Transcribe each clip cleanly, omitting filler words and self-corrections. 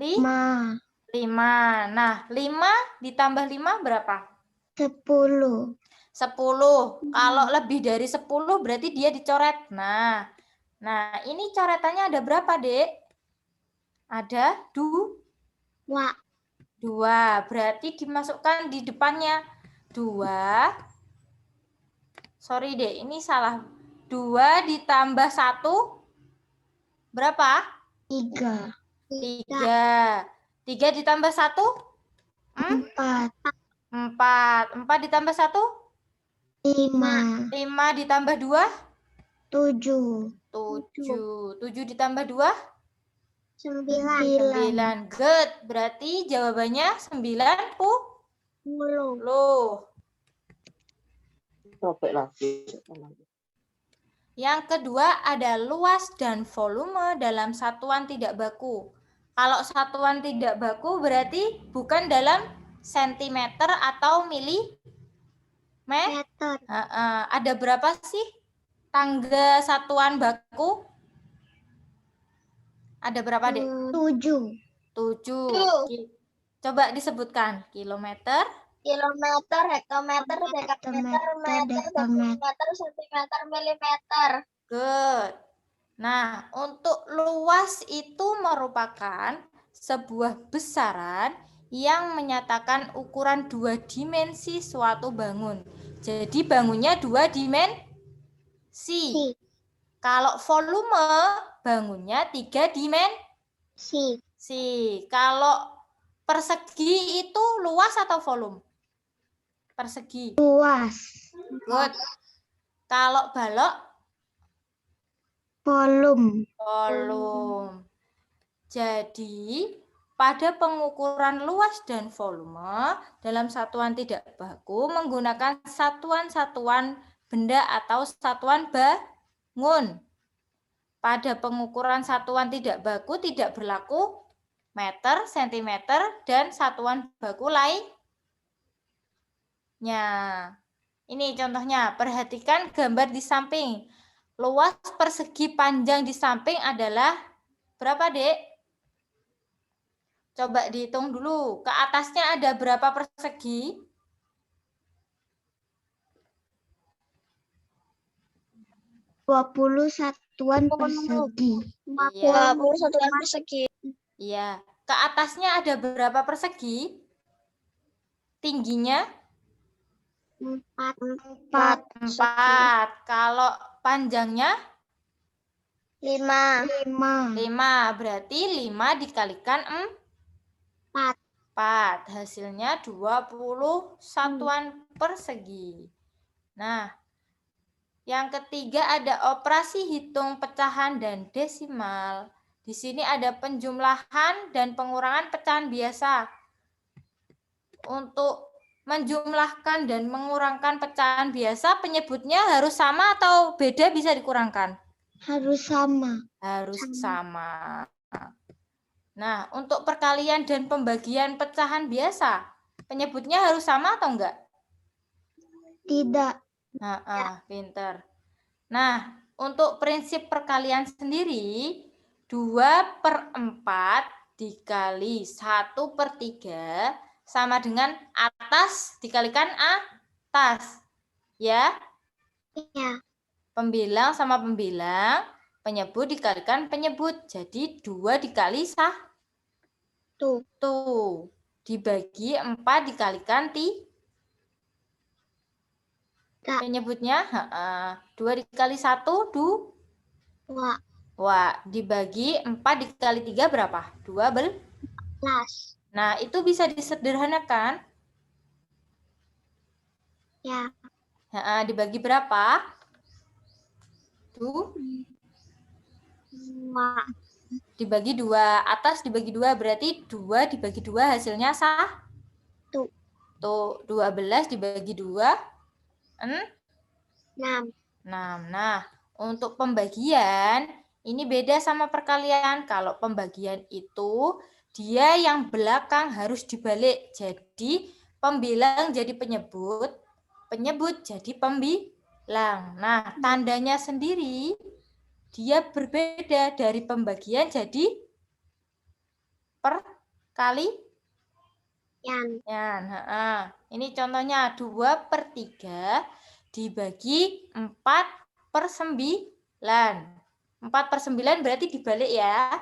5. 5. Nah, 5 ditambah 5 berapa? 10. 10. Kalau lebih dari 10 berarti dia dicoret. Nah, ini coretannya ada berapa, Dek? Ada 2. Berarti dimasukkan di depannya 2. Sorry, Dek, ini salah. 2 ditambah 1 berapa? 3. 3. 3 ditambah 1? 4. 4 ditambah 1? 5. 5 ditambah 2? 7. 7 ditambah 2? 9. 9. Good. Berarti jawabannya 90. Yang kedua ada luas dan volume dalam satuan tidak baku. Kalau satuan tidak baku berarti bukan dalam sentimeter atau milimeter. Ada berapa sih tangga satuan baku? Ada berapa, Dek? 7. 7. Coba disebutkan. Kilometer, Hektometer, dekameter, sentimeter, milimeter. Good. Nah, untuk luas itu merupakan sebuah besaran yang menyatakan ukuran 2 dimensi suatu bangun. Jadi bangunnya 2 dimensi. Kalau volume, bangunnya 3 dimensi. Kalau persegi itu luas atau volume? Persegi. Luas. Good. Kalau balok? Volume. Jadi, pada pengukuran luas dan volume dalam satuan tidak baku menggunakan satuan-satuan benda atau satuan bangun. Pada pengukuran satuan tidak baku tidak berlaku meter, sentimeter, dan satuan baku lainnya. Ini contohnya, perhatikan gambar di samping. Luas persegi panjang di samping adalah berapa, Dek? Coba dihitung dulu. Ke atasnya ada berapa persegi? 20 satuan persegi. 20 satuan persegi. Iya. Ke atasnya ada berapa persegi? Tingginya? 4. Kalau panjangnya? 5. 5. Berarti 5 dikalikan 4. Hasilnya 20 satuan persegi. Nah, yang ketiga ada operasi hitung pecahan dan desimal. Di sini ada penjumlahan dan pengurangan pecahan biasa. Untuk menjumlahkan dan mengurangkan pecahan biasa, penyebutnya harus sama atau beda bisa dikurangkan? Harus sama. Harus sama. Nah, untuk perkalian dan pembagian pecahan biasa, penyebutnya harus sama atau enggak? Tidak. Pinter. Nah, untuk prinsip perkalian sendiri, 2/4 dikali 1/3 sama dengan atas dikalikan atas. Ya? Iya. Pembilang sama pembilang, penyebut dikalikan penyebut. Jadi 2 dikali 1. Dibagi 4 dikalikan 3. Penyebutnya 2 dikali 1, 2. Dibagi 4 dikali 3 berapa? 12. Nah, itu bisa disederhanakan. Ya. Dibagi berapa? 2. Dibagi 2. Atas dibagi 2 berarti 2 dibagi 2 hasilnya 1. 12 dibagi 2. 6. Nah, untuk pembagian ini beda sama perkalian. Kalau pembagian itu dia yang belakang harus dibalik. Jadi pembilang jadi penyebut, penyebut jadi pembilang. Nah, tandanya sendiri dia berbeda dari pembagian jadi per kali Yan. Ini contohnya 2/3 dibagi 4/9. 4/9 berarti dibalik ya.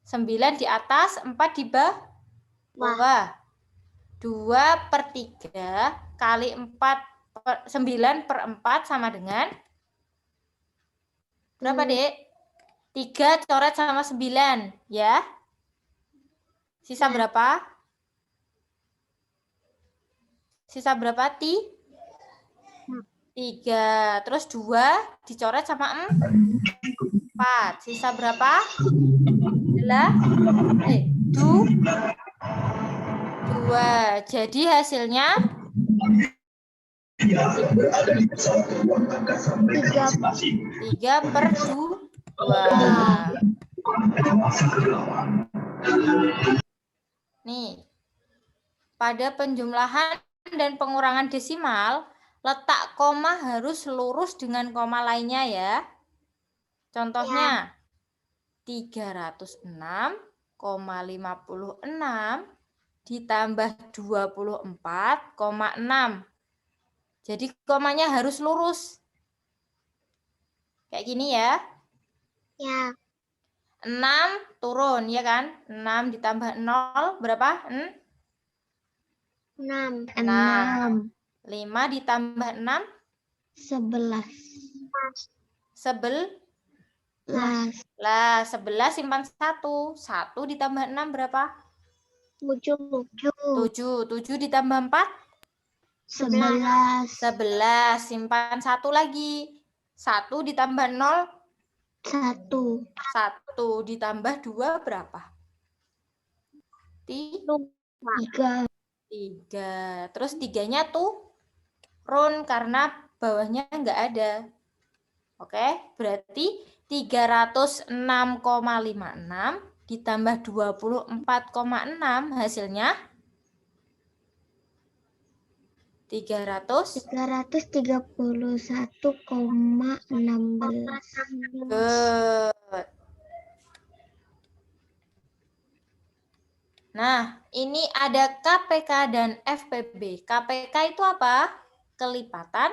9 di atas, 4 di bawah. 2/3 kali 9/4 sama dengan berapa, Dek? 3 coret sama 9, ya. Sisa berapa? Sisa berapa, 3. Terus 2 dicoret sama 4. Sisa berapa? 2. Jadi hasilnya 3/2. Nih, pada penjumlahan dan pengurangan desimal, letak koma harus lurus dengan koma lainnya ya. Contohnya, 306,56 ditambah 24,6. Jadi komanya harus lurus. Kayak gini ya. Ya. 6 turun, ya kan? 6 ditambah 0 berapa? 6. 5 ditambah 6? 11. 11 simpan 1. 1 ditambah 6 berapa? 7. 7 ditambah 4? 11. 11 simpan 1 lagi. 1 ditambah 0? 1. 1 ditambah 2 berapa? 3. 3. Terus 3-nya turun karena bawahnya enggak ada. Oke, berarti 306,56 ditambah 24,6 hasilnya 331,16. Good. Nah, ini ada KPK dan FPB. KPK itu apa? Kelipatan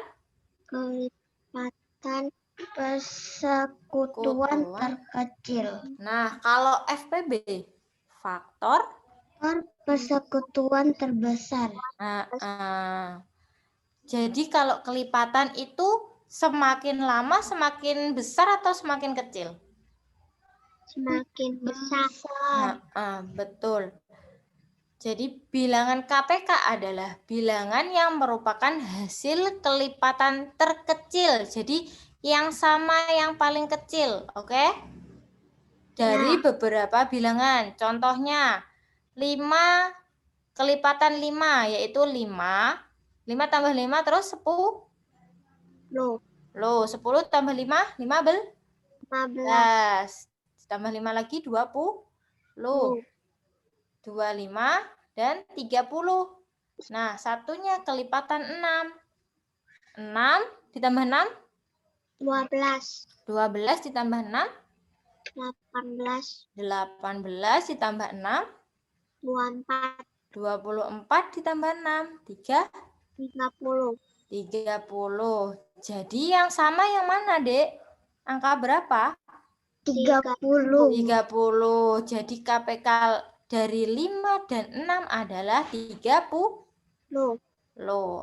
persekutuan terkecil. Nah, kalau FPB, faktor persekutuan terbesar. Jadi kalau kelipatan itu semakin lama semakin besar atau semakin kecil? Semakin besar. Betul. Jadi bilangan KPK adalah bilangan yang merupakan hasil kelipatan terkecil. Jadi yang sama yang paling kecil, oke? Dari beberapa bilangan. Contohnya 5 kelipatan 5 yaitu 5. 5 tambah 5 terus 10. 10 tambah 5, 15. Tambah 5 lagi 20. 25 dan 30. Nah, satunya kelipatan 6. 6 ditambah 6? 12. 12 ditambah 6? 18. 18 ditambah 6? 24. 24 ditambah 6? 30. 30. Jadi yang sama yang mana, Dek? Angka berapa? 30. 30. Jadi KPK dari 5 dan 6 adalah 30.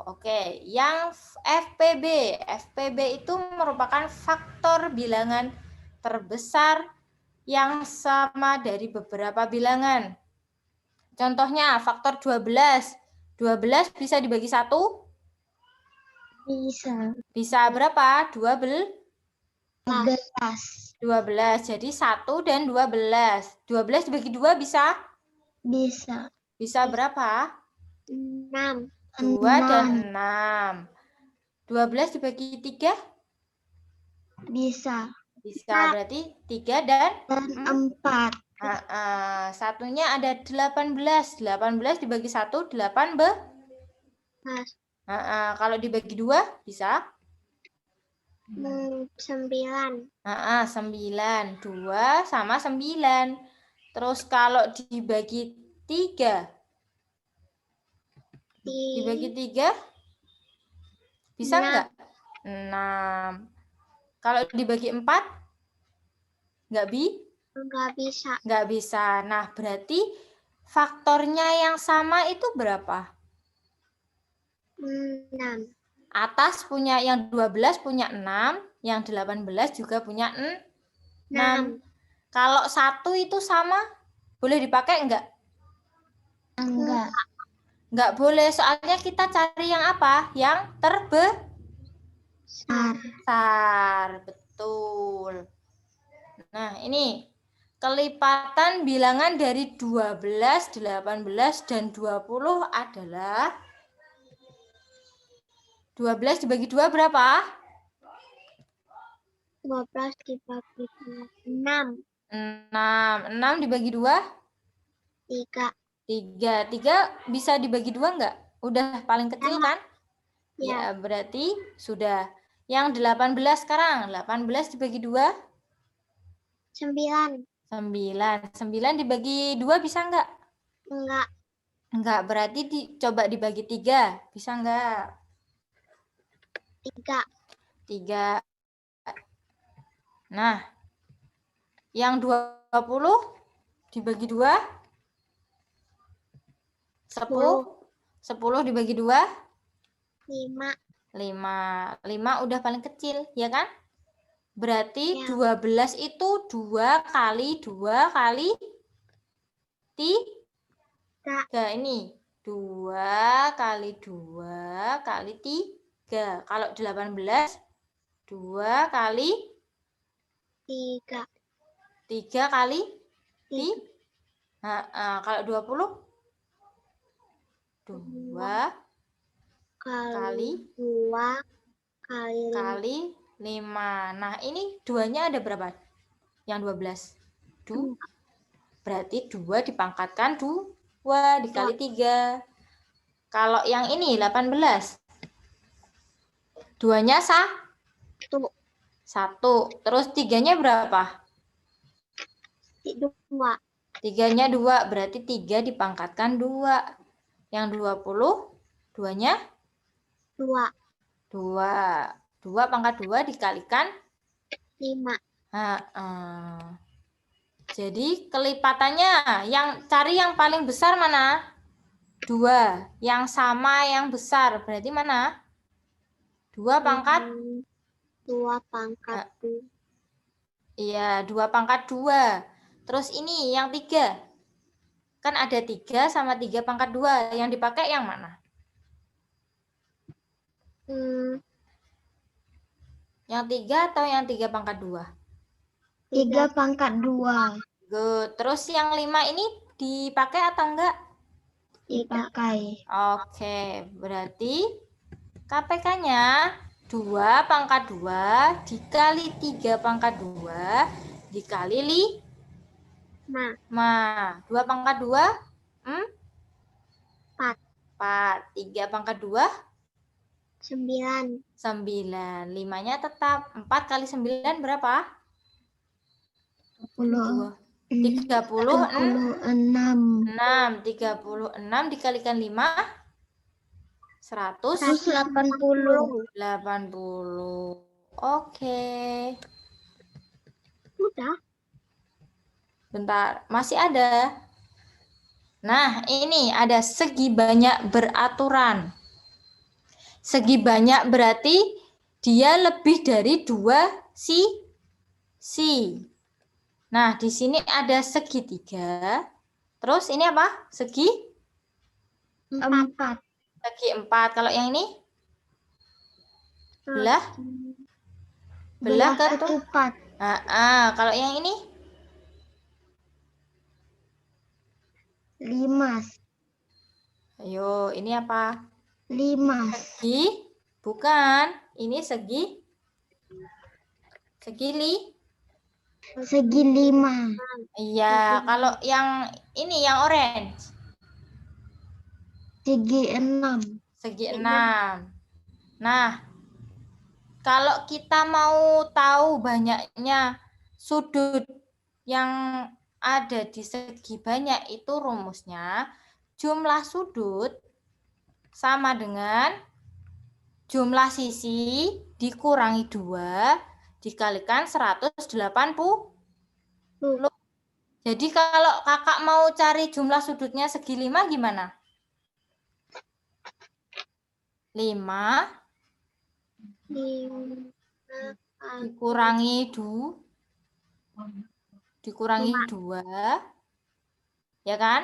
Oke. Yang FPB. FPB itu merupakan faktor bilangan terbesar yang sama dari beberapa bilangan. Contohnya faktor 12. 12 bisa dibagi 1? Bisa berapa? 12. 12. Jadi 1 dan 12. 12 dibagi 2 bisa? Bisa berapa? 6. 2 dan 6. 12 dibagi 3? Bisa. Berarti 3 dan 4. Satunya ada 18. 18 dibagi 1, 18. Kalau dibagi 2 bisa? 9. 9. 2 sama 9. Terus kalau dibagi 3. Dibagi 3 bisa enggak? 6. Kalau dibagi 4 enggak bisa. Enggak bisa. Nah, berarti faktornya yang sama itu berapa? 6. Atas punya yang 12 punya 6, yang 18 juga punya 6. Kalau 1 itu sama, boleh dipakai enggak? Enggak. Enggak boleh, soalnya kita cari yang apa? Yang terbesar. Betul. Nah, ini kelipatan bilangan dari 12, 18, dan 20 adalah 12 dibagi 2 berapa? 12 dibagi 6. 6 dibagi 2? 3. 3 bisa dibagi 2 enggak? Udah paling kecil kan? Ya. Ya, berarti sudah. Yang 18 sekarang. 18 dibagi 2? 9. 9 dibagi 2 bisa enggak? Enggak. Enggak, berarti coba dibagi 3. Bisa enggak? 3. Nah, yang 20 dibagi 2? 10 dibagi 2? 5. 5 udah paling kecil, ya kan? Berarti 12 itu 2 kali 2 kali 3. Ini 2 kali 2 kali 3. Kalau 18, 2 kali 3. 3 kali 3. Kalau 20? 2 kali 2 kali 5. Nah, ini 2-nya ada berapa? Yang 12. Berarti 2 dipangkatkan 2 dikali 3. Kalau yang ini 18. 2-nya 1. Terus 3-nya berapa? 2. 3-nya 2. Berarti 3 dipangkatkan 2. Yang 20, 2-nya? 2. 2 pangkat 2 dikalikan 5. Jadi kelipatannya, cari yang paling besar mana? 2. Yang sama yang besar, berarti mana? 2 pangkat? 2 pangkat 2. Iya, 2 pangkat 2. Terus ini yang 3. Kan ada 3 sama 3 pangkat 2. Yang dipakai yang mana? Yang 3 atau yang 3 pangkat 2? 3 pangkat 2. Good. Terus yang 5 ini dipakai atau enggak? Dipakai. Oke, berarti KPK-nya 2 pangkat 2 dikali 3 pangkat 2 dikali 5. 2 pangkat 2? 4. 3 pangkat 2? 9. 9. 5-nya tetap. 4 kali 9 berapa? 36. 36 dikalikan 5? 180. Oke. Udah. Bentar, masih ada. Nah, ini ada segi banyak beraturan. Segi banyak berarti dia lebih dari 2 sisi. Nah, di sini ada segitiga. Terus ini apa? Segi 4. Segi 4. Kalau yang ini? Belah ke 4. Kalau yang ini? 5. Ayo, ini apa? 5. Segi? Bukan. Ini segi? Segi 5. Iya, kalau yang ini yang orange? Segi 6. Segi 6. Nah, kalau kita mau tahu banyaknya sudut yang ada di segi banyak itu rumusnya jumlah sudut sama dengan jumlah sisi dikurangi 2 dikalikan 180. Jadi kalau kakak mau cari jumlah sudutnya segi 5 gimana? 5 dikurangi 2 ya kan?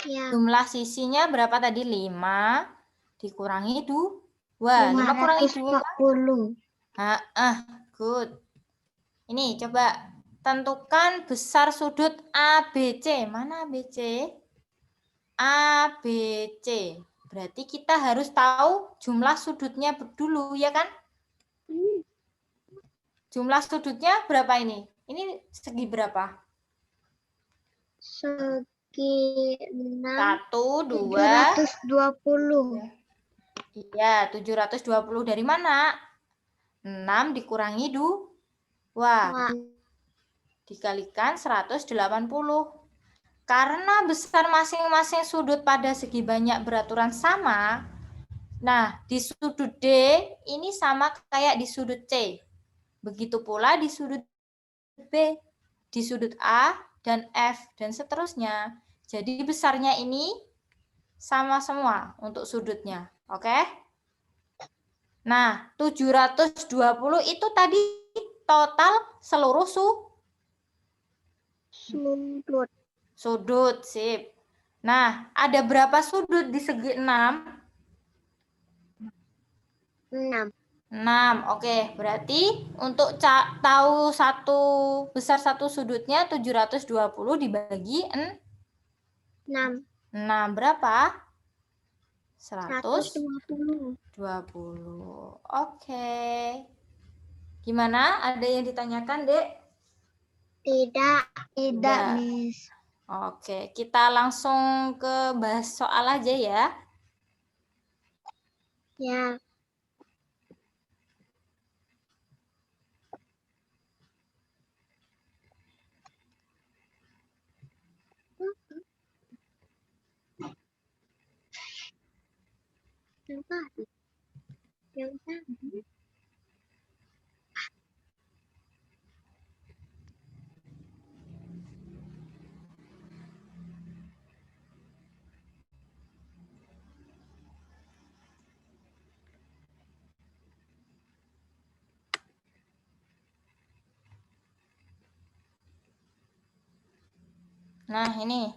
Ya. Jumlah sisinya berapa tadi? 5 dikurangi 2. 5 kurangi 2. 540. Good. Ini coba tentukan besar sudut ABC. Mana ABC? ABC. Berarti kita harus tahu jumlah sudutnya dulu, ya kan? Jumlah sudutnya berapa ini? Ini segi berapa? Segi 6. 1, 2. 720. Iya, 720 dari mana? 6 dikurangi 2. Dikalikan 180. Karena besar masing-masing sudut pada segi banyak beraturan sama, nah di sudut D ini sama kayak di sudut C. Begitu pula di sudut B, di sudut A dan F, dan seterusnya. Jadi besarnya ini sama semua untuk sudutnya. Oke? Nah, 720 itu tadi total seluruh sudut, sip. Nah, ada berapa sudut di segi 6? 6. 6. Oke, berarti untuk tahu besar satu sudutnya 720 dibagi 6. Berapa? 120. Oke. Gimana? Ada yang ditanyakan, Dek? Tidak, Miss. Oke, kita langsung ke bahas soal aja ya. Ya. Yang tadi. Nah, ini.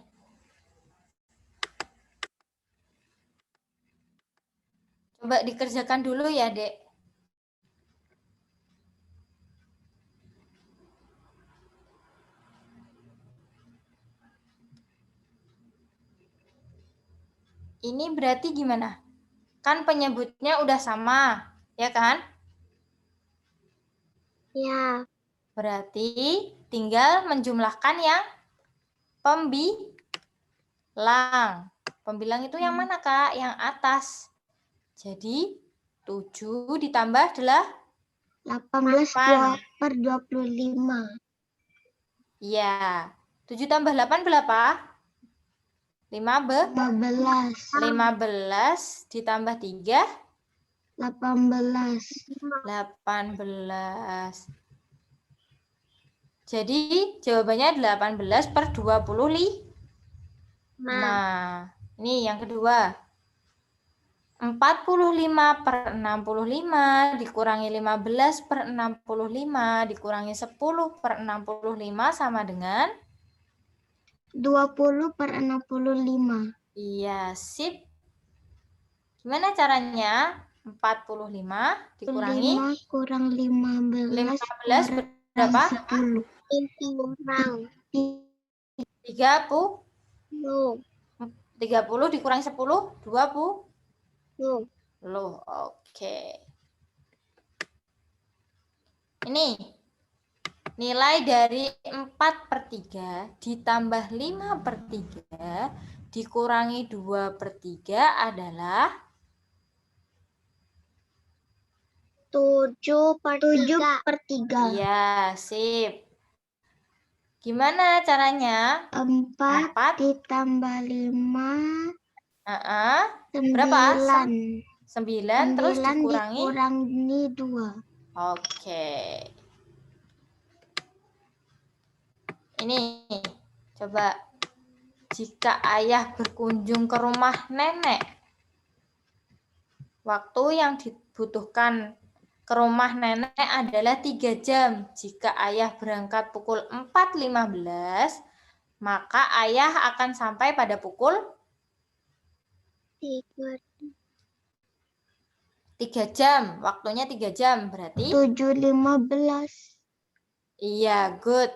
Coba dikerjakan dulu ya, Dek. Ini berarti gimana? Kan penyebutnya udah sama, ya kan? Ya. Berarti tinggal menjumlahkan yang pembilang. Pembilang itu yang mana, Kak? Yang atas. Jadi 7 ditambah 18 per 25. Iya. 7 tambah 8 berapa? 15. 15 ditambah 3? 18. 18. Jadi jawabannya 18 per 25. Ini yang kedua. 45 per 65 dikurangi 15 per 65 dikurangi 10 per 65 sama dengan 20 per 65. Iya, sip. Gimana caranya? 45 dikurangi 5 kurang 15 berapa? 10. 30 dikurangi 10 20. Loh, oke. Ini nilai dari 4/3 ditambah 5/3 dikurangi 2/3 adalah 7/3. Iya, sip. Gimana caranya? 4 4 ditambah 5. Berapa? 9. 9 terus 9 dikurangi. dikurangi 2. Oke. Ini coba, jika ayah berkunjung ke rumah nenek, waktu yang dibutuhkan ke rumah nenek adalah 3 jam. Jika ayah berangkat pukul 4.15, maka ayah akan sampai pada pukul 3 jam. Waktunya 3 jam, berarti 7.15. iya, good.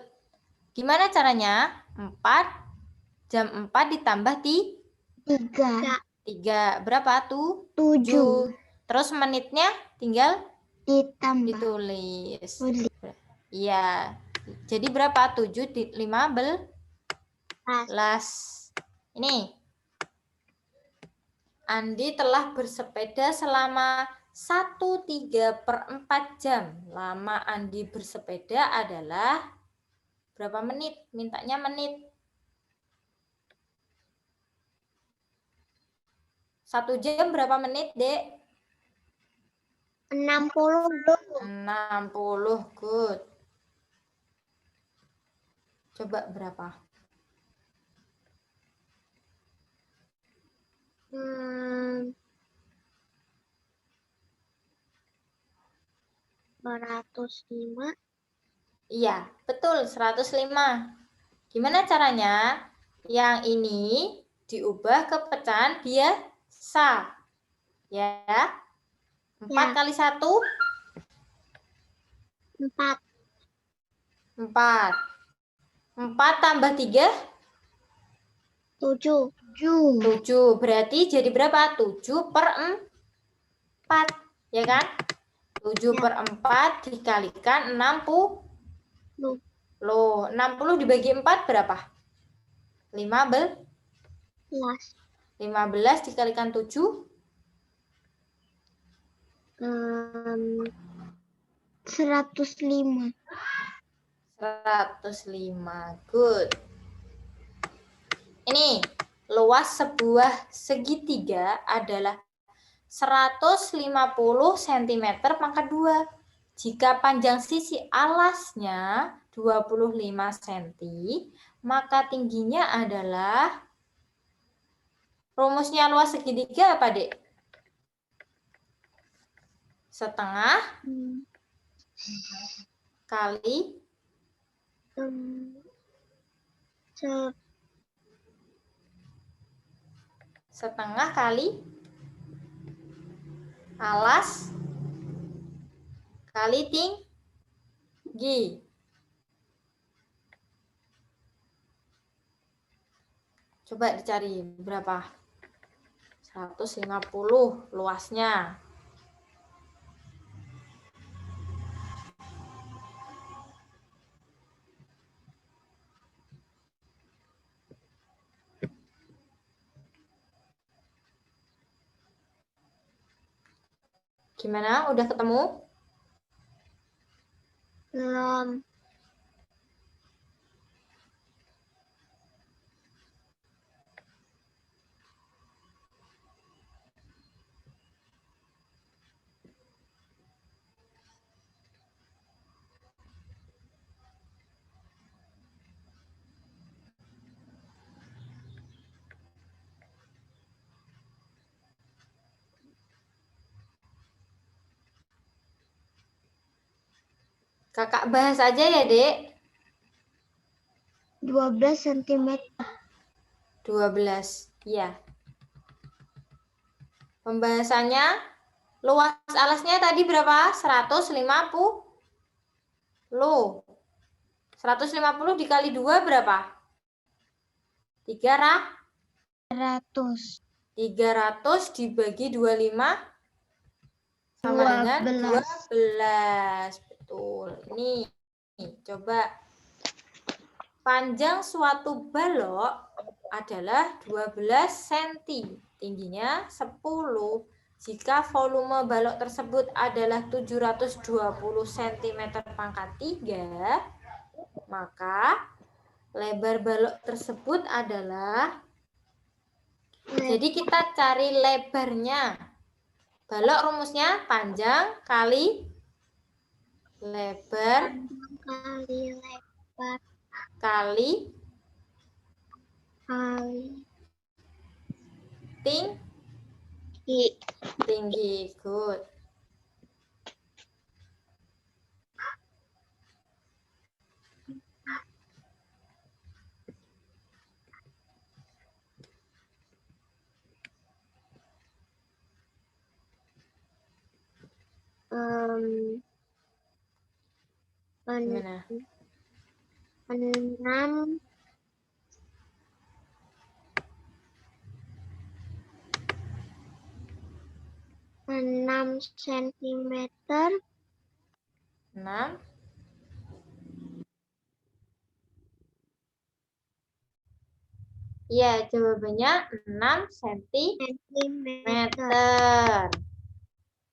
Gimana caranya? 4 ditambah 3. 3. Berapa tuh? 7. Terus menitnya tinggal Ditambah. ditulis. Iya. Jadi berapa? 7 di 15. Ini. Andi telah bersepeda selama 1/3/4 jam. Lama Andi bersepeda adalah berapa menit? Mintanya menit. 1 jam berapa menit, Dek? 60. 60, good. Coba berapa? 105. Iya, betul, 105. Gimana caranya? Yang ini diubah ke pecahan biasa. Ya. 4 kali 1? 4. 4. 4 tambah 3? 7. 7. Berarti jadi berapa? 7/4. Ya kan? 7/4 dikalikan 60. Loh, 60 dibagi 4 berapa? 15. 15 dikalikan 7? 105. 105. Good. Ini, luas sebuah segitiga adalah 150 cm pangkat 2. Jika panjang sisi alasnya 25 cm, maka tingginya adalah, rumusnya luas segitiga apa, Dek? Setengah kali setengah kali alas kali tinggi. Coba dicari berapa? 150 luasnya. Gimana? Udah ketemu? Belum. Kakak bahas aja ya, Dek. 12 cm. 12. Iya. Pembahasannya, luas alasnya tadi berapa? 150. Loh. 150 dikali 2 berapa? 300. 300 dibagi 25 sama dengan 12. Betul. Ini coba. Panjang suatu balok adalah 12 cm. Tingginya 10. Jika volume balok tersebut adalah 720 cm pangkat 3, maka Lebar balok tersebut adalah, jadi kita cari lebarnya. Balok rumusnya panjang kali lebar kali lebar kali kali tinggi. Good. Gimana? 6 sentimeter 6. Ya, jawabannya 6 sentimeter.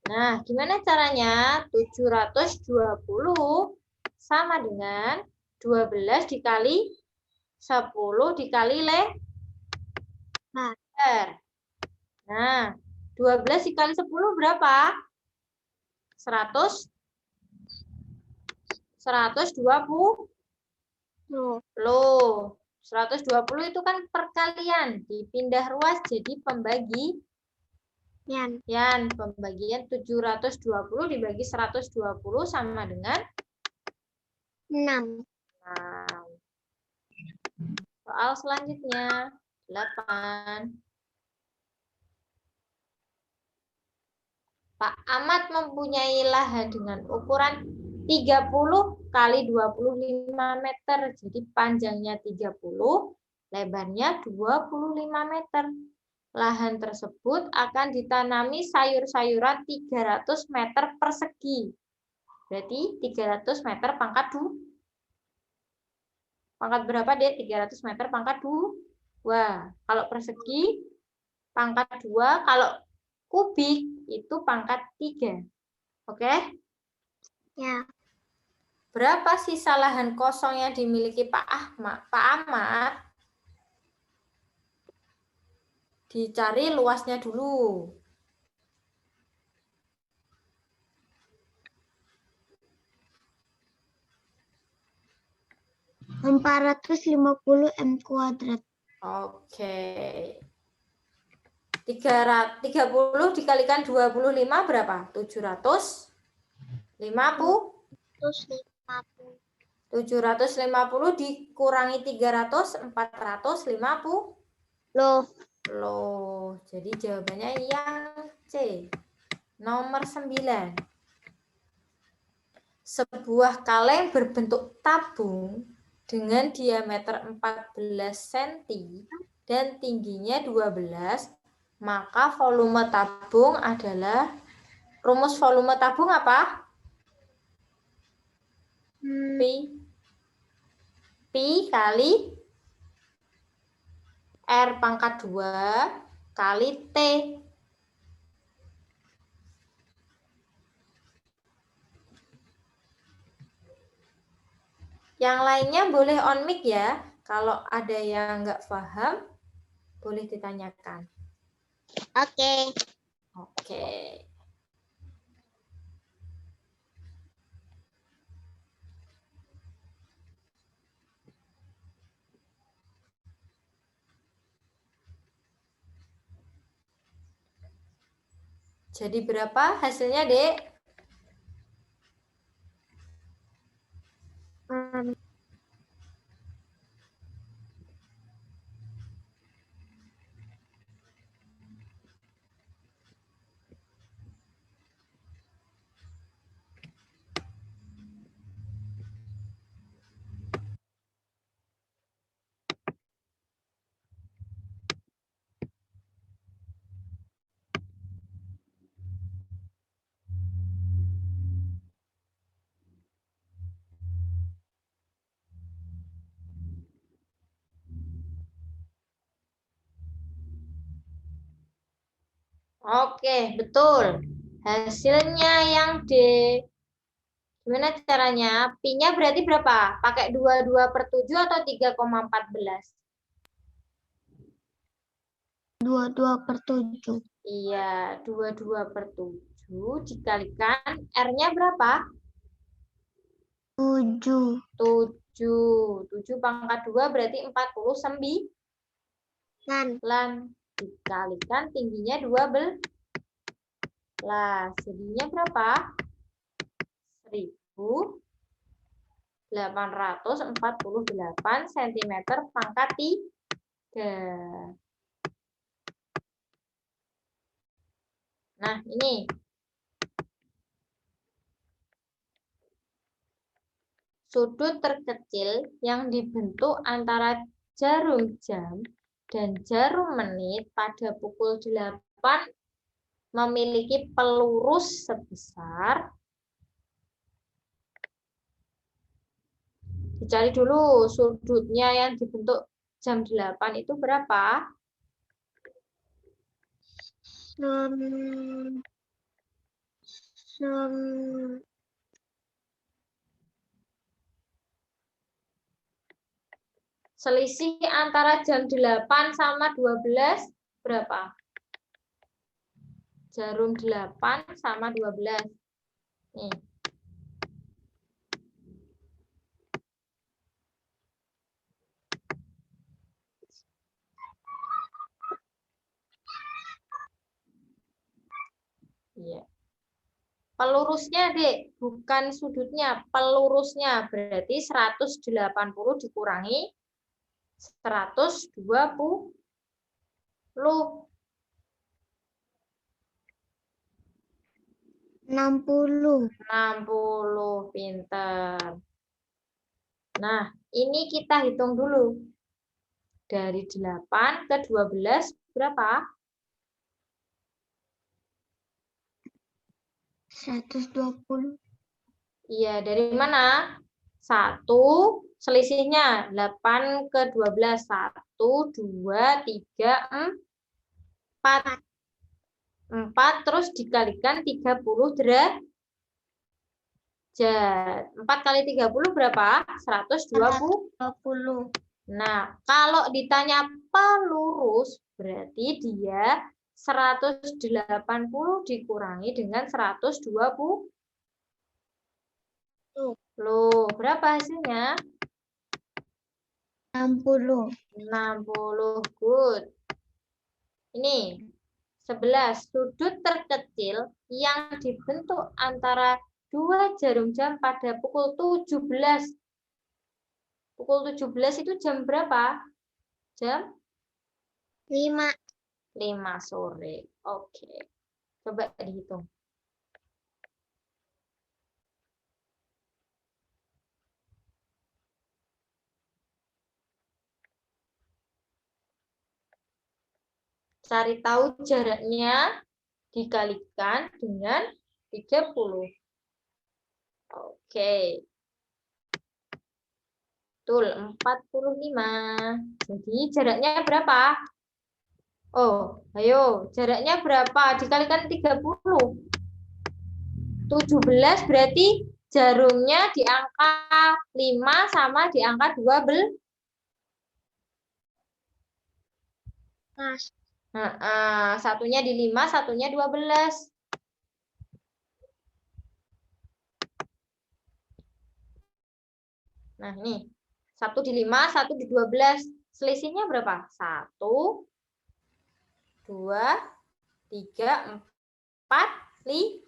Nah, gimana caranya? 720 sama dengan 12 dikali 10 dikali lebar. Nah, 12 dikali 10 berapa? 100? 120? Loh, 120 itu kan perkalian. Dipindah ruas jadi pembagian. Pembagian 720 dibagi 120 sama dengan 6. Soal selanjutnya, 8. Pak Ahmad mempunyai lahan dengan ukuran 30 kali 25 meter. Jadi panjangnya 30, lebarnya 25 meter. Lahan tersebut akan ditanami sayur-sayuran 300 meter persegi. Berarti 300 meter pangkat 2. Pangkat berapa, Dek? 300 meter pangkat 2. Kalau persegi, pangkat 2. Kalau kubik, itu pangkat 3. Oke? Ya. Berapa sisa lahan kosong yang dimiliki Pak Ahmad? Dicari luasnya dulu. Oke. 450 m². Oke. 30 dikalikan 25 berapa? 750. 750 dikurangi 300, 450. Loh, jadi jawabannya yang C. Nomor 9. Sebuah kaleng berbentuk tabung dengan diameter 14 cm dan tingginya 12, maka volume tabung adalah, rumus volume tabung apa? Pi kali R pangkat 2 kali T. Yang lainnya boleh on mic ya. Kalau ada yang nggak paham, boleh ditanyakan. Oke. Jadi berapa hasilnya, Dek? Oke, betul. Hasilnya yang D. Gimana caranya? Pi-nya berarti berapa? Pakai 22/7 atau 3,14? 22/7. Iya, 22/7 dikalikan R-nya berapa? 7. 7. 7 pangkat 2 berarti 49. Dikalikan tingginya 12. Jadinya berapa? 1848 cm pangkat 3. Nah, ini. Sudut terkecil yang dibentuk antara jarum jam dan jarum menit pada pukul 8 memiliki pelurus sebesar. Dicari dulu sudutnya yang dibentuk jam 8 itu berapa? Selisih antara jam 8 sama 12 berapa? Jarum 8 sama 12. Nih. Iya. Pelurusnya, Dek, bukan sudutnya, pelurusnya. Berarti 180 dikurangi 120. 60. 60, pinter. Nah, ini kita hitung dulu. Dari 8 ke 12 berapa? 120. Iya, dari mana? 1, selisihnya 8 ke 12. 1, 2, 3, 4. 4 terus dikalikan 30 derajat. 4 kali 30 berapa? 120. Nah, kalau ditanya pelurus, berarti dia 180 dikurangi dengan 120. Loh, berapa hasilnya? 60. 60. Good. Ini 11. Sudut terkecil yang dibentuk antara dua jarum jam pada pukul 17. Pukul 17 itu jam berapa? Jam 5. 5 sore. Oke. Coba dihitung. Cari tahu jaraknya dikalikan dengan 30. Oke. Betul, 45. Jadi jaraknya berapa? Oh, ayo. Jaraknya berapa? Dikalikan 30. 17 berarti jarumnya di angka 5 sama di angka 12. Satunya di 5, satunya 12. Nah, ini. Satu di 5, satu di 12. Selisihnya berapa? 1, 2, 3, 4, 5.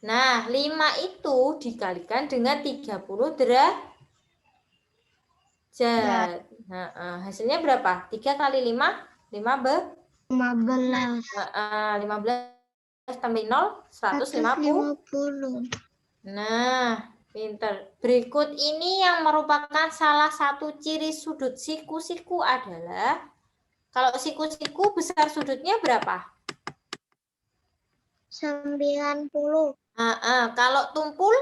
Nah, 5 itu dikalikan dengan 30 derajat. Hasilnya berapa? 3 kali 5? 15. 15 tambah 0, 150. Nah, pinter. Berikut ini yang merupakan salah satu ciri sudut siku-siku adalah, kalau siku-siku besar sudutnya berapa? 90. Kalau tumpul?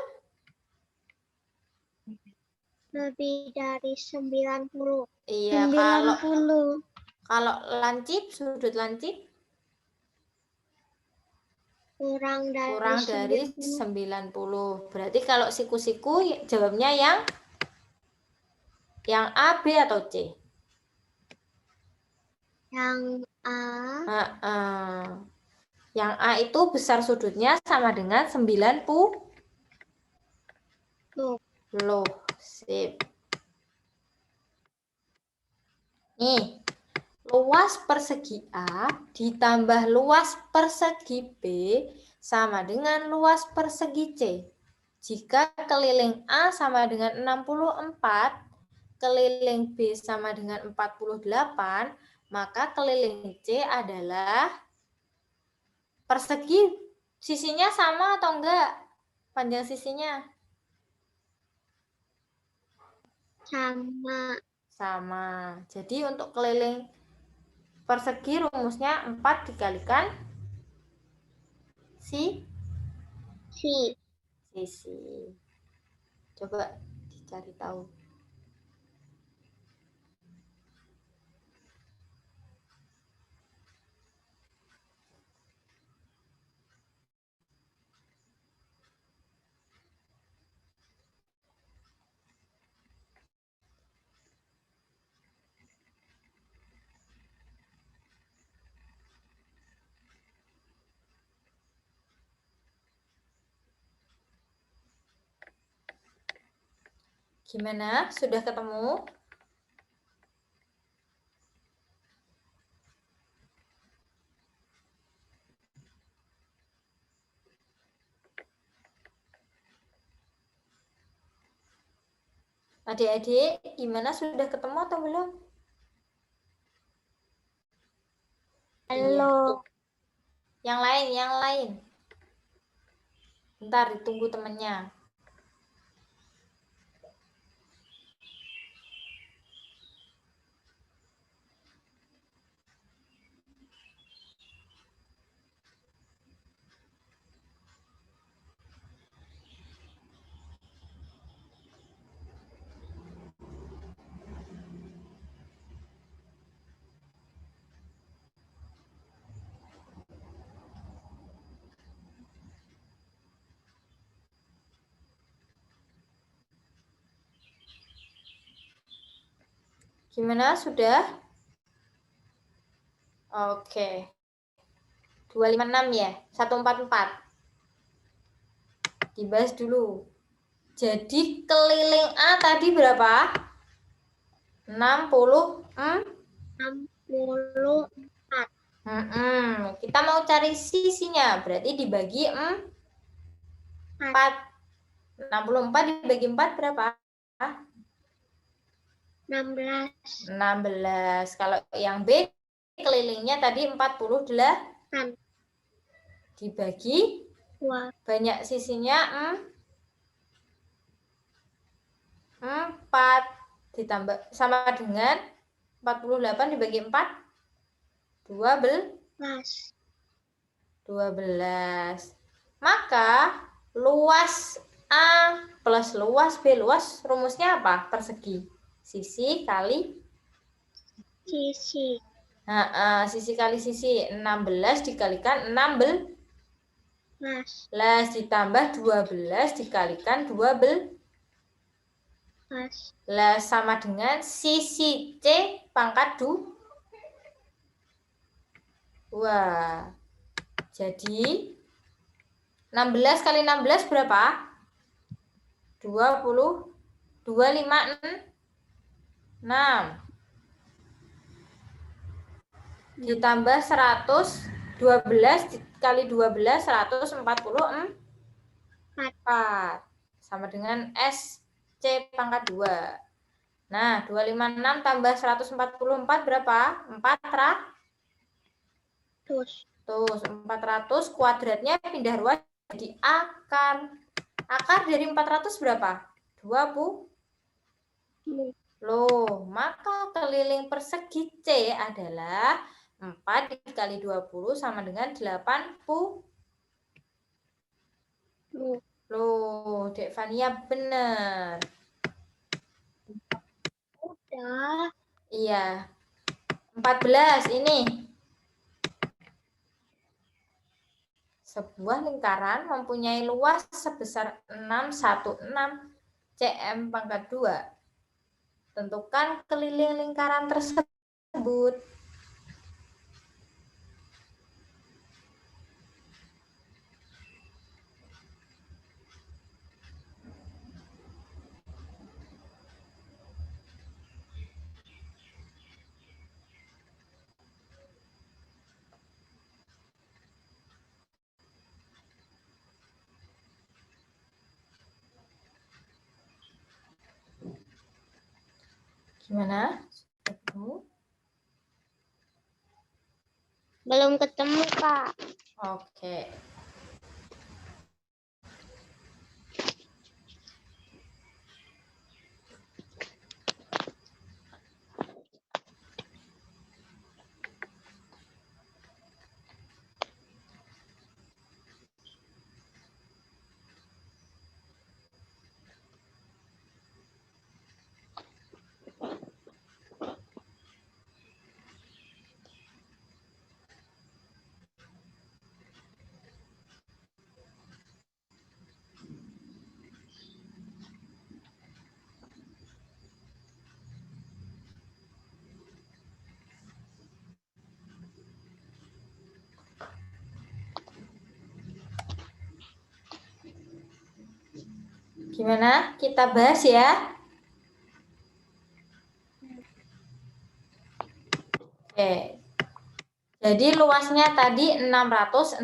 Lebih dari 90. Iya, kalau lancip, sudut lancip? Kurang Kurang dari 90. 90. Berarti kalau siku-siku jawabnya yang A, B, atau C? Yang A. Yang A itu besar sudutnya sama dengan 90. Loh, sip. Nih, luas persegi A ditambah luas persegi B sama dengan luas persegi C. Jika keliling A sama dengan 64, keliling B sama dengan 48, maka keliling C adalah persegi. Sisinya sama atau enggak? Panjang sisinya? Sama. Sama. Jadi untuk keliling persegi rumusnya 4 dikalikan sisi. Coba dicari tahu. Gimana? Sudah ketemu? Adik-adik, gimana? Sudah ketemu atau belum? Halo. Yang lain. Bentar, ditunggu temennya. Gimana? Sudah? Oke. 256 ya? 144. Dibahas dulu. Jadi keliling A tadi berapa? 64. Kita mau cari sisinya, berarti dibagi 4. 64 dibagi 4 berapa? 16. Kalau yang B kelilingnya tadi 48. Dibagi banyak sisinya 4 ditambah sama dengan 48 dibagi 4 12. Maka luas A plus luas B, luas rumusnya apa? Persegi. Sisi kali sisi. Sisi kali sisi. 16 dikalikan 16 ditambah 12 dikalikan 12 sama dengan sisi C pangkat 2. Jadi 16 kali 16 berapa? 20. 256 ditambah 100. 12 kali 12 144 sama dengan SC pangkat 2. Nah, 256 tambah 144 berapa? 400. 400 kuadratnya pindah ruas jadi akar. Akar dari 400 berapa? 20. Loh, maka keliling persegi C adalah 4 dikali 20 sama dengan 80. Loh, Dek Fania benar. Udah. Iya. 14 ini. Sebuah lingkaran mempunyai luas sebesar 616 cm pangkat 2. Tentukan keliling lingkaran tersebut. Gimana? Belum ketemu, Kak. Oke. Gimana? Kita bahas ya. Oke. Jadi luasnya tadi 616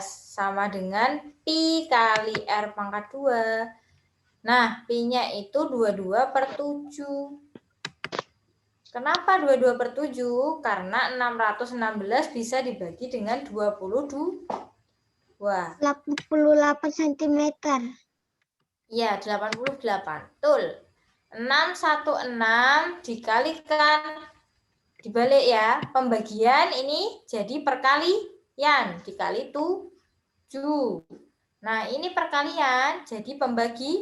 sama dengan pi kali R pangkat 2. Nah, pi-nya itu 22/7. Kenapa 22/7? Karena 616 bisa dibagi dengan 22. 88 cm. Iya, 88. Betul. 616 dikalikan, dibalik ya. Pembagian ini jadi perkalian. Dikali 7. Nah, ini perkalian jadi pembagian.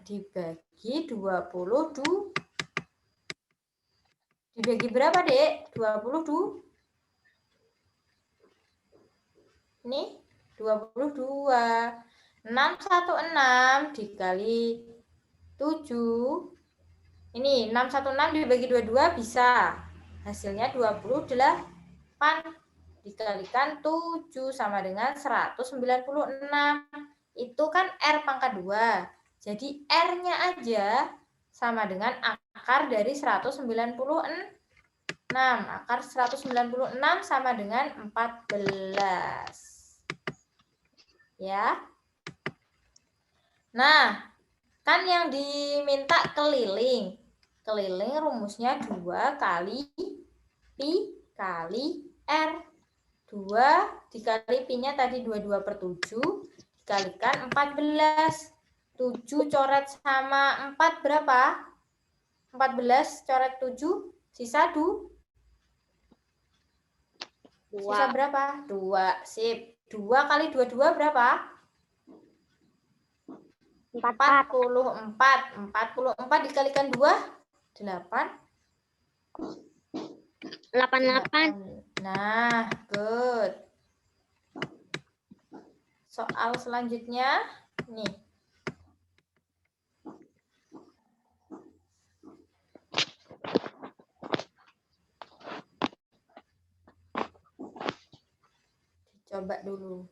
Dibagi 22. Dibagi berapa, Dek? 22. Ini 22. 616 dikali 7. Ini 616 dibagi 22 bisa. Hasilnya 28. Dikalikan 7 sama dengan 196. Itu kan R pangkat 2. Jadi R-nya aja sama dengan akar dari 196. Akar 196 sama dengan 14. Ya. Nah, kan yang diminta keliling. Keliling rumusnya 2 kali pi kali R. 2 dikali pi-nya tadi 22/7 dikalikan 14. 7 coret sama 4 berapa? 14 coret 7 sisa 2. Sisa berapa? 2. Sip. 2 kali 22 berapa? 44. 44 dikalikan 2 8. 88. Nah, good. Soal selanjutnya nih. Coba dulu.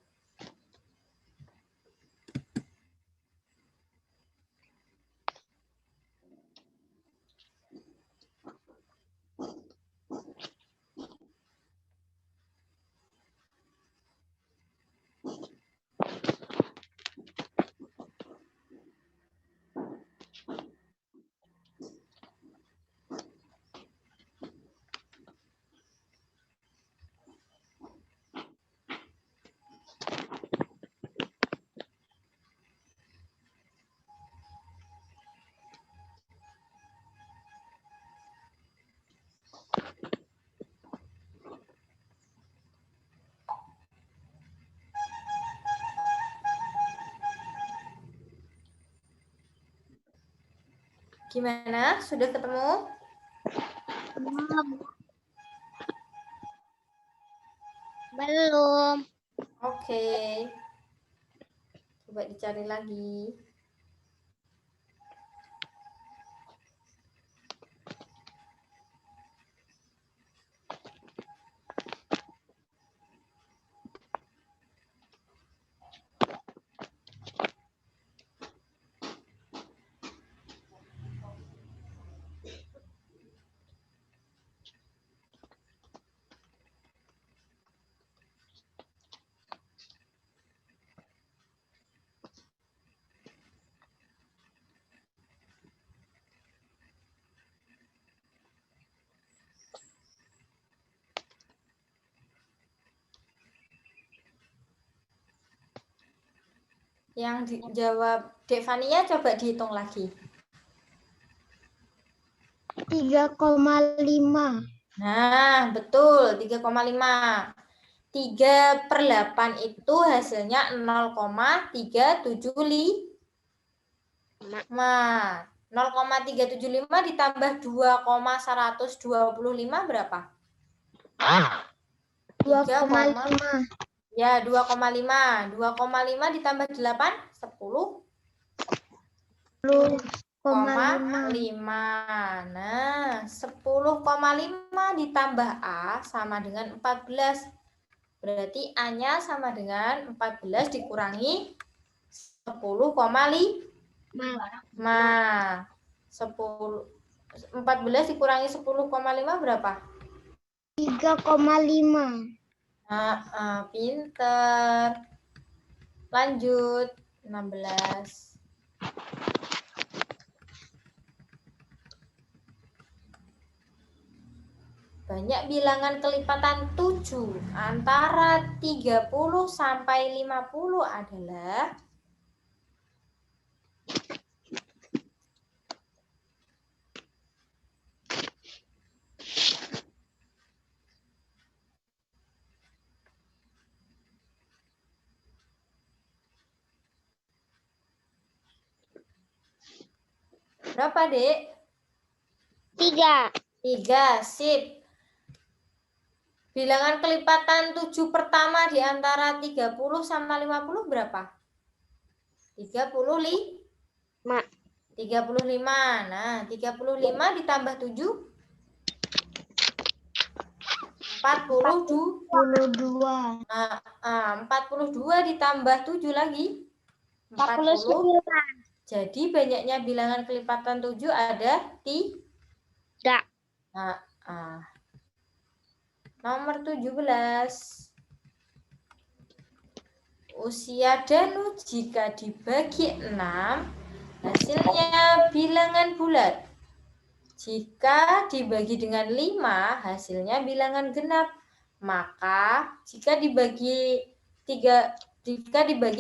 Gimana? Sudah ketemu? Belum. Oke. Coba dicari lagi. Yang dijawab Devania coba dihitung lagi. 3,5. Nah, betul, 3,5. 3/8 itu hasilnya 0,375. 0,375 ditambah 2,125 berapa? 2,5. Ya, 2,5. 2,5 ditambah 8, 10. 10,5. Nah, 10,5 ditambah A sama dengan 14. Berarti A-nya sama dengan 14 dikurangi 10,5. 14 dikurangi 10,5 berapa? 3,5. Pinter. Lanjut, 16. Banyak bilangan kelipatan 7 antara 30 sampai 50 adalah berapa, Dek? 3. 3, sip. Bilangan kelipatan 7 pertama di antara 30 sama 50 berapa? 35. 35. Nah, 35 ditambah 7? 42. 42 ditambah 7 lagi? 40. Jadi banyaknya bilangan kelipatan 7 ada 3. Nomor 17. Usia Danu jika dibagi 6, hasilnya bilangan bulat. Jika dibagi dengan 5, hasilnya bilangan genap. Maka jika dibagi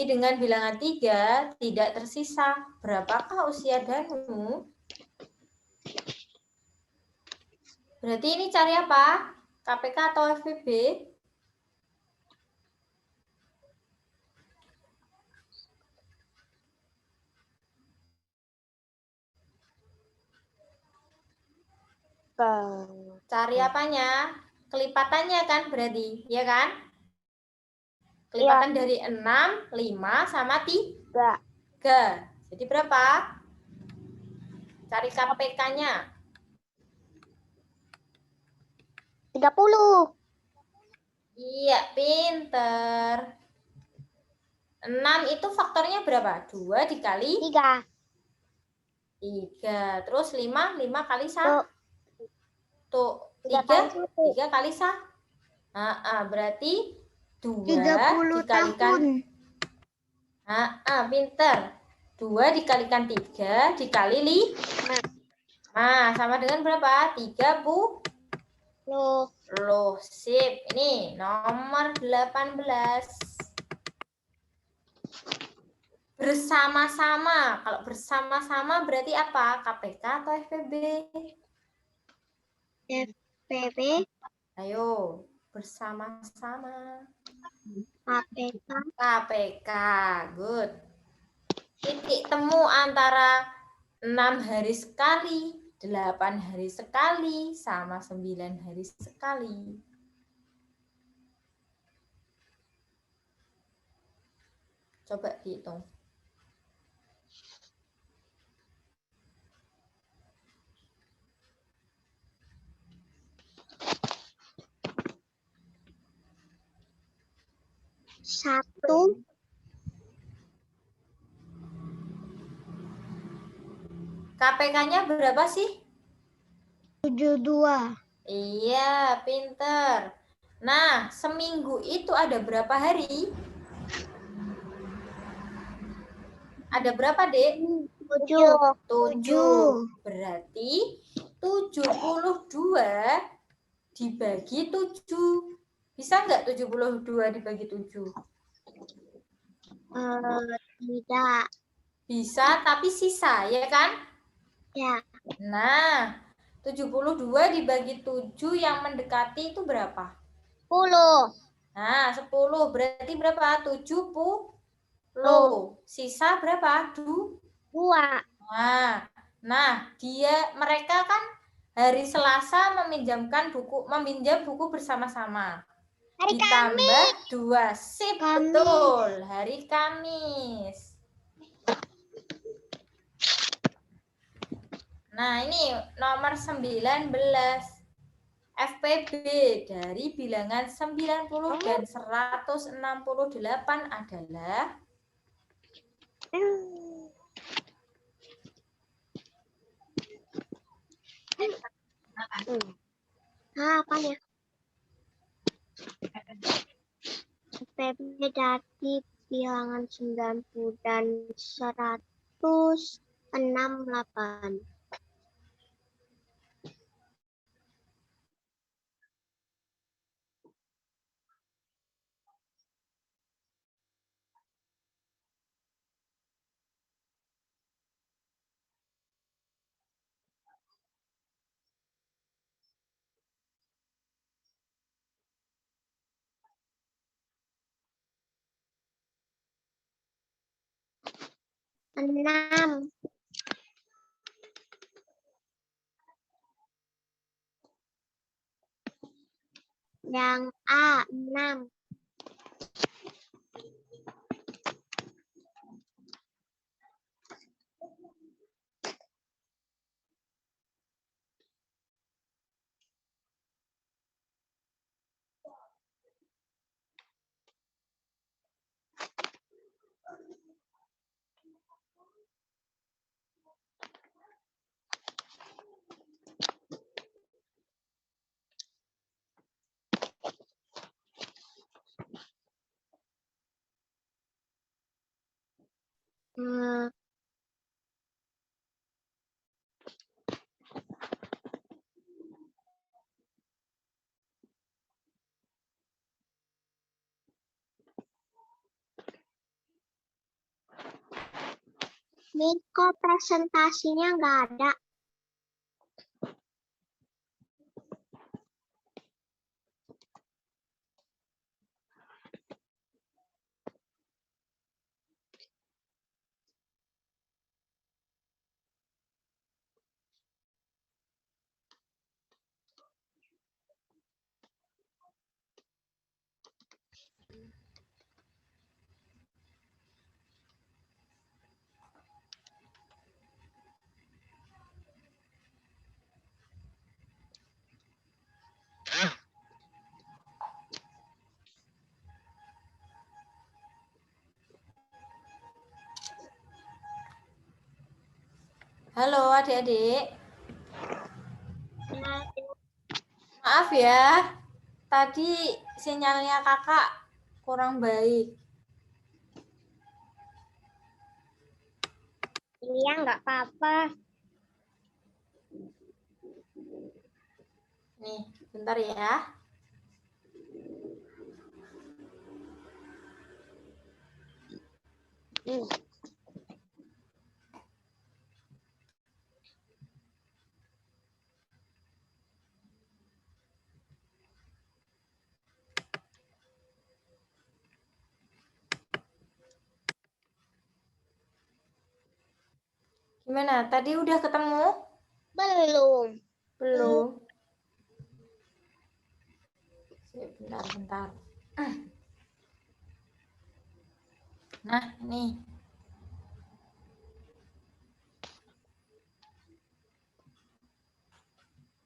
dengan bilangan 3, tidak tersisa. Berapakah usia Danu? Berarti ini cari apa? KPK atau FPB? Cari apanya? Kelipatannya kan berarti, ya kan? Kelipatan dari 6, 5, sama 3. Jadi berapa? Cari KPK-nya. 30. Iya, pinter. 6 itu faktornya berapa? 2 dikali 3. 3. Terus 5 kali 1. Tuh, 3 kali 1. Berarti 2 dikalikan. Pinter. 2 dikalikan 3 dikali 5. Sama dengan berapa? 30. Loh, sip. Ini nomor 18. Bersama-sama. Kalau bersama-sama berarti apa? KPK atau FPB? FPB. Ayo, bersama-sama. KPK. Good. Titik temu antara 6 hari sekali, 8 hari sekali, sama 9 hari sekali. Coba dihitung. Satu. KPK-nya berapa sih? 72. Iya, pinter. Nah, seminggu itu ada berapa hari? Ada berapa, Dek? 7. 7. Berarti 72 dibagi 7. Bisa nggak 72 dibagi 7? Tidak. Bisa, tapi sisa, ya kan? Ya. Nah, 72 dibagi 7 yang mendekati itu berapa? 10. Nah, 10. Berarti berapa? 70. Sisa berapa? 2. Nah, mereka kan hari Selasa meminjam buku bersama-sama. Hari Ditambah 2. Sip, Kamis. betul. Hari Kamis. Nah, ini nomor 19. FPB dari bilangan 90 dan 168 adalah apa ya? FPB dari bilangan 90 dan 168. Enam. Yang A 6. Ini kok presentasinya nggak ada? Halo adik-adik. Maaf ya, tadi sinyalnya kakak kurang baik. Iya, nggak apa-apa. Nih, bentar ya. Gimana? Tadi udah ketemu? Belum. Belum. Bentar. Nah, ini.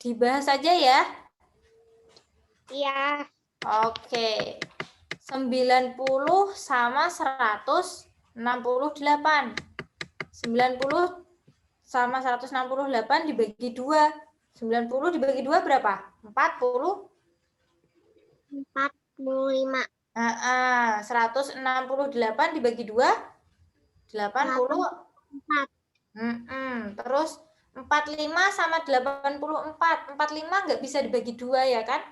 Dibahas aja ya. Iya. Oke. 90 sama 168. 90 sama 168 dibagi 2. 90 dibagi 2 berapa? 40? 45. 168 dibagi 2? 80. 4. Terus 45 sama 84. 45 nggak bisa dibagi 2 ya kan?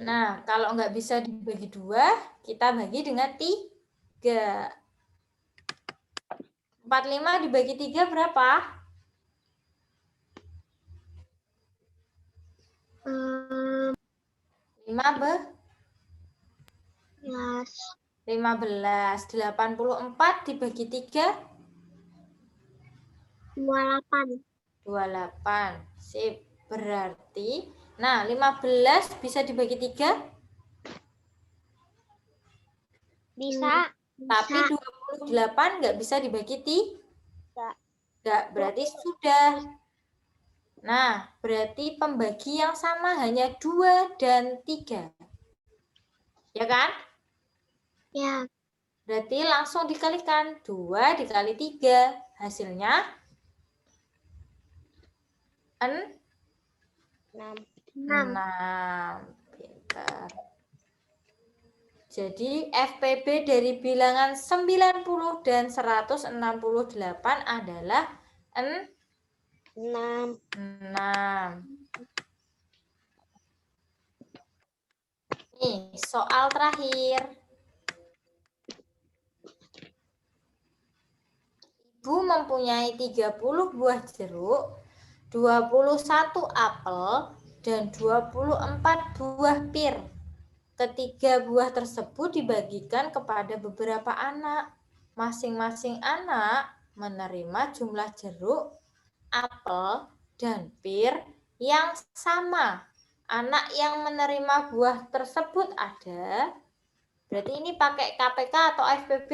Nah, kalau nggak bisa dibagi 2, kita bagi dengan 3. 45 dibagi 3 berapa? 15. 84 dibagi 3? 28. 28. Sip. Berarti, nah 15 bisa dibagi 3? Bisa. Tapi 28 nggak bisa dibagi 3? Nggak, berarti sudah. Nah, berarti pembagi yang sama hanya 2 dan 3. Ya kan? Ya. Berarti langsung dikalikan. 2 dikali 3. Hasilnya 6. 6. Pintar. Jadi FPB dari bilangan 90 dan 168 adalah 6. Nih, soal terakhir. Ibu mempunyai 30 buah jeruk, 21 apel, dan 24 buah pir. Ketiga buah tersebut dibagikan kepada beberapa anak. Masing-masing anak menerima jumlah jeruk, apel, dan pir yang sama. Anak yang menerima buah tersebut ada. Berarti ini pakai KPK atau FPB?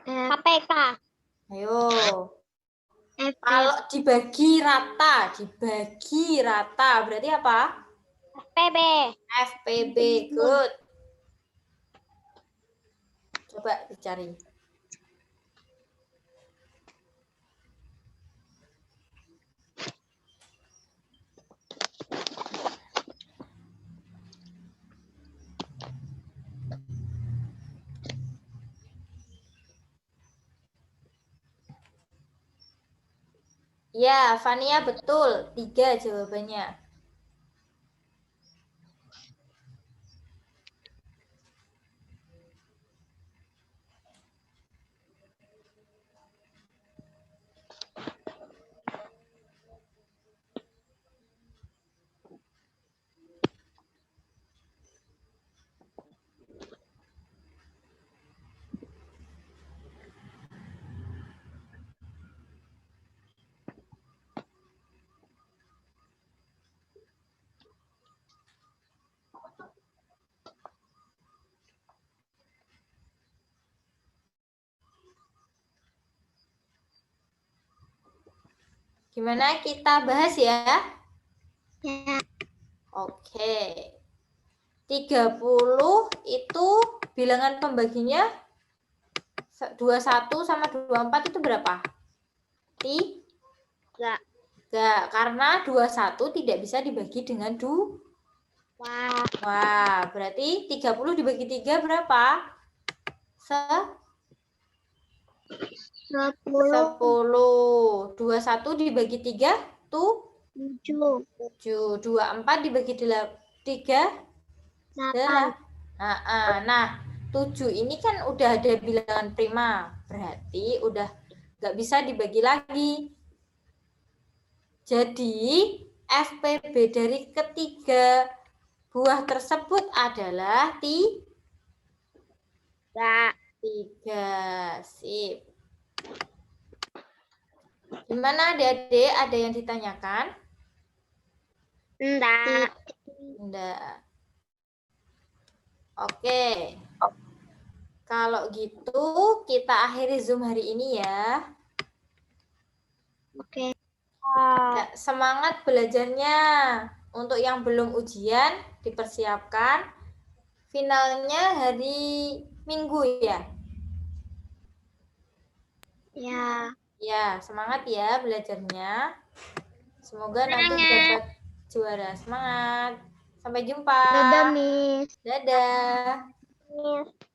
KPK. Ayo. Kalau dibagi rata berarti apa? FPB. FPB, good. Coba dicari. Ya, Fania betul. 3 jawabannya. Gimana kita bahas ya? Ya. Oke. 30 itu bilangan pembaginya 21 sama 24 itu berapa? 3. Karena 21 tidak bisa dibagi dengan 2. Wah, berarti 30 dibagi 3 berapa? 10. 21 dibagi 3 tuh 7. 24 dibagi 3 8. Nah, 7 ini kan udah ada bilangan prima. Berarti udah nggak bisa dibagi lagi. Jadi, FPB dari ketiga buah tersebut adalah 3. Sip. Gimana adik-adik? Ada yang ditanyakan? Enggak. Enggak. Oke. Kalau gitu kita akhiri Zoom hari ini ya. Oke. Ya, semangat belajarnya. Untuk yang belum ujian dipersiapkan. Finalnya hari Minggu ya. Ya. Ya, semangat ya belajarnya. Semoga nanti Semangat. dapat juara. Semangat. Sampai jumpa. Dadah, Miss. Dadah. Miss.